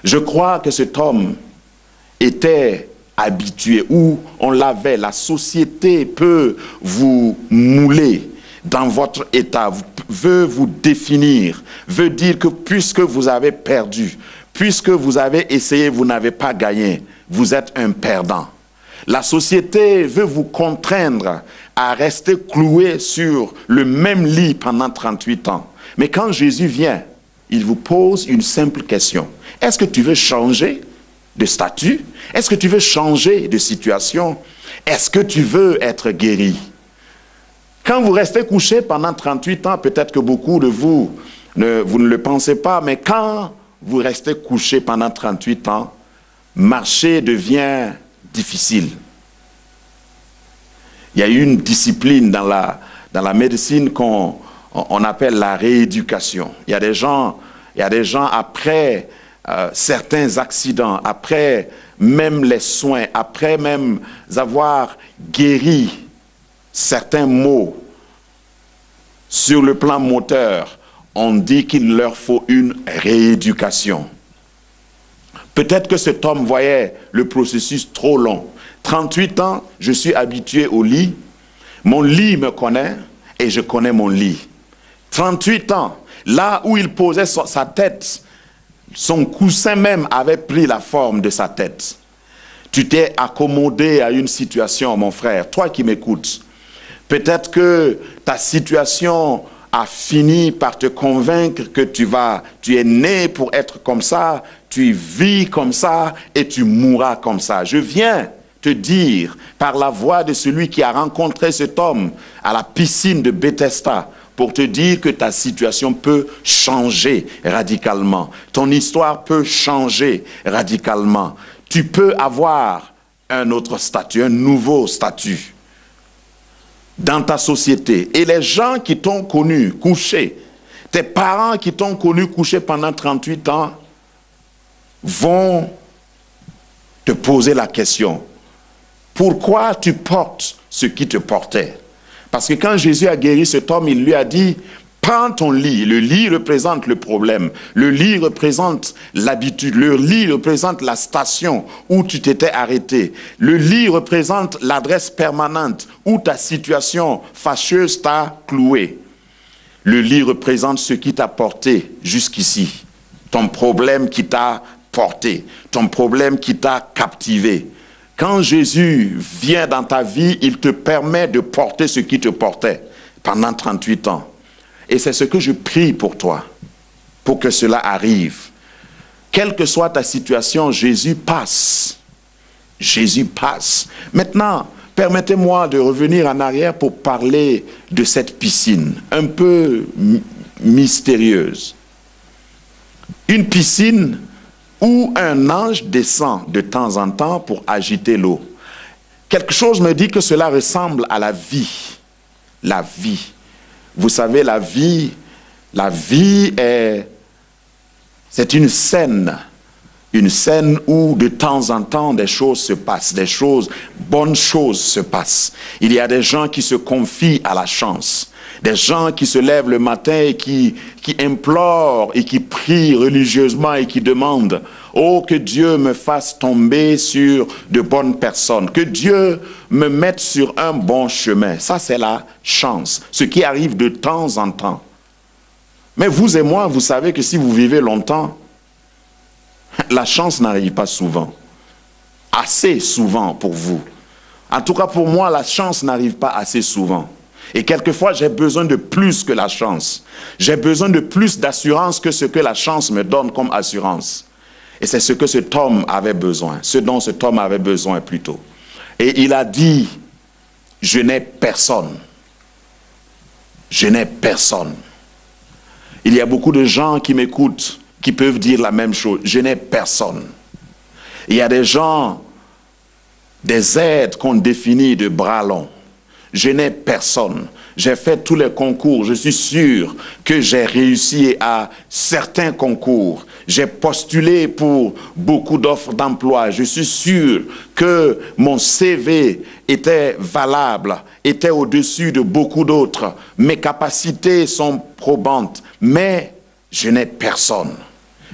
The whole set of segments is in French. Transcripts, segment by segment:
Je crois que cet homme était habitué, où on l'avait. La société peut vous mouler dans votre état, veut vous définir, veut dire que puisque vous avez perdu, puisque vous avez essayé, vous n'avez pas gagné, vous êtes un perdant. La société veut vous contraindre à rester cloué sur le même lit pendant 38 ans. Mais quand Jésus vient, il vous pose une simple question. Est-ce que tu veux changer de statut? Est-ce que tu veux changer de situation? Est-ce que tu veux être guéri? Quand vous restez couché pendant 38 ans, peut-être que beaucoup de vous, vous ne le pensez pas, mais quand vous restez couché pendant 38 ans, marcher devient difficile. Il y a une discipline dans la médecine qu'on appelle la rééducation. Il y a des gens après certains accidents, après même les soins, après même avoir guéri certains maux sur le plan moteur, on dit qu'il leur faut une rééducation. Peut-être que cet homme voyait le processus trop long. 38 ans, je suis habitué au lit. Mon lit me connaît et je connais mon lit. 38 ans, là où il posait sa tête, son coussin même avait pris la forme de sa tête. Tu t'es accommodé à une situation, mon frère, toi qui m'écoutes. Peut-être que ta situation a fini par te convaincre que tu es né pour être comme ça, tu vis comme ça et tu mourras comme ça. Je viens te dire, par la voix de celui qui a rencontré cet homme à la piscine de Bethesda, pour te dire que ta situation peut changer radicalement. Ton histoire peut changer radicalement. Tu peux avoir un autre statut, un nouveau statut dans ta société. Et les gens qui t'ont connu couché, tes parents qui t'ont connu couché pendant 38 ans, vont te poser la question. Pourquoi tu portes ce qui te portait? Parce que quand Jésus a guéri cet homme, il lui a dit, prends ton lit. Le lit représente le problème. Le lit représente l'habitude. Le lit représente la station où tu t'étais arrêté. Le lit représente l'adresse permanente où ta situation fâcheuse t'a cloué. Le lit représente ce qui t'a porté jusqu'ici. Ton problème qui t'a porté. Ton problème qui t'a captivé. Quand Jésus vient dans ta vie, il te permet de porter ce qui te portait pendant 38 ans. Et c'est ce que je prie pour toi, pour que cela arrive. Quelle que soit ta situation, Jésus passe. Jésus passe. Maintenant, permettez-moi de revenir en arrière pour parler de cette piscine, un peu mystérieuse. Une piscine où un ange descend de temps en temps pour agiter l'eau. Quelque chose me dit que cela ressemble à la vie. La vie. Vous savez, la vie c'est une scène où de temps en temps des choses se passent, bonnes choses se passent. Il y a des gens qui se confient à la chance, des gens qui se lèvent le matin et qui implorent et qui prient religieusement et qui demandent « Oh, que Dieu me fasse tomber sur de bonnes personnes, que Dieu me mette sur un bon chemin. » Ça, c'est la chance, ce qui arrive de temps en temps. Mais vous et moi, vous savez que si vous vivez longtemps, la chance n'arrive pas souvent. Assez souvent pour vous. En tout cas, pour moi, la chance n'arrive pas assez souvent. Et quelquefois, j'ai besoin de plus que la chance. J'ai besoin de plus d'assurance que ce que la chance me donne comme assurance. Et c'est ce que cet homme avait besoin, ce dont cet homme avait besoin plutôt. Et il a dit, je n'ai personne. Je n'ai personne. Il y a beaucoup de gens qui m'écoutent, qui peuvent dire la même chose. Je n'ai personne. Il y a des gens, des aides qu'on définit de bras longs. Je n'ai personne. J'ai fait tous les concours. Je suis sûr que j'ai réussi à certains concours. J'ai postulé pour beaucoup d'offres d'emploi. Je suis sûr que mon CV était valable, était au-dessus de beaucoup d'autres. Mes capacités sont probantes. Mais je n'ai personne.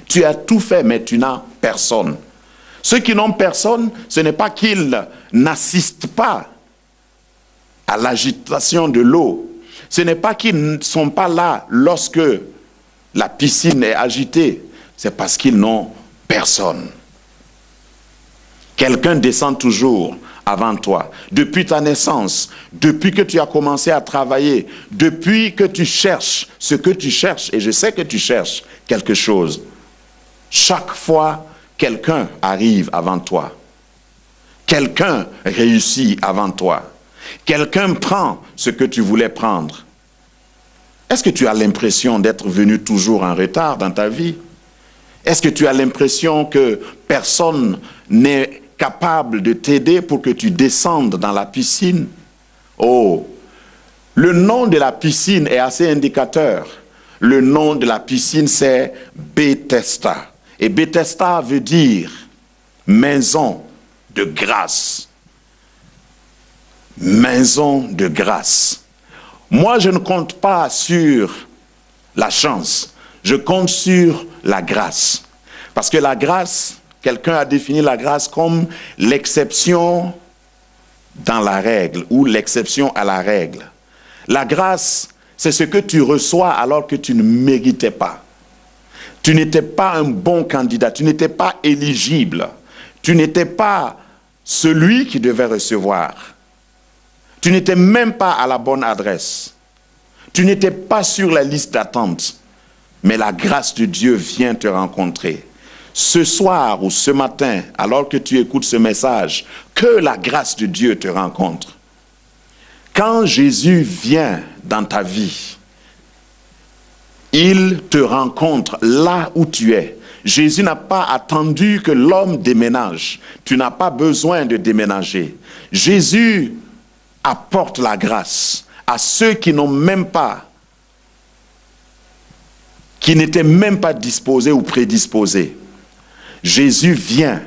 Tu as tout fait, mais tu n'as personne. Ceux qui n'ont personne, ce n'est pas qu'ils n'assistent pas à l'agitation de l'eau. Ce n'est pas qu'ils ne sont pas là lorsque la piscine est agitée. C'est parce qu'ils n'ont personne. Quelqu'un descend toujours avant toi. Depuis ta naissance, depuis que tu as commencé à travailler, depuis que tu cherches ce que tu cherches, et je sais que tu cherches quelque chose, chaque fois, quelqu'un arrive avant toi. Quelqu'un réussit avant toi. Quelqu'un prend ce que tu voulais prendre. Est-ce que tu as l'impression d'être venu toujours en retard dans ta vie? Est-ce que tu as l'impression que personne n'est capable de t'aider pour que tu descendes dans la piscine? Oh, le nom de la piscine est assez indicateur. Le nom de la piscine, c'est Bethesda. Et Bethesda veut dire maison de grâce. Maison de grâce. Moi, je ne compte pas sur la chance. Je compte sur la grâce. Parce que la grâce, quelqu'un a défini la grâce comme l'exception dans la règle ou l'exception à la règle. La grâce, c'est ce que tu reçois alors que tu ne méritais pas. Tu n'étais pas un bon candidat, tu n'étais pas éligible, tu n'étais pas celui qui devait recevoir. Tu n'étais même pas à la bonne adresse. Tu n'étais pas sur la liste d'attente. Mais la grâce de Dieu vient te rencontrer. Ce soir ou ce matin, alors que tu écoutes ce message, que la grâce de Dieu te rencontre. Quand Jésus vient dans ta vie, il te rencontre là où tu es. Jésus n'a pas attendu que l'homme déménage. Tu n'as pas besoin de déménager. Jésus apporte la grâce à ceux qui n'ont même pas, qui n'étaient même pas disposés ou prédisposés. Jésus vient,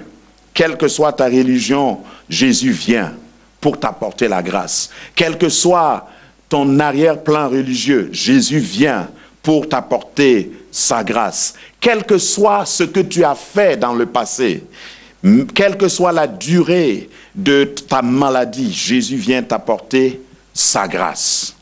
quelle que soit ta religion, Jésus vient pour t'apporter la grâce. Quel que soit ton arrière-plan religieux, Jésus vient pour t'apporter sa grâce. Quel que soit ce que tu as fait dans le passé, quelle que soit la durée de ta maladie, Jésus vient t'apporter sa grâce.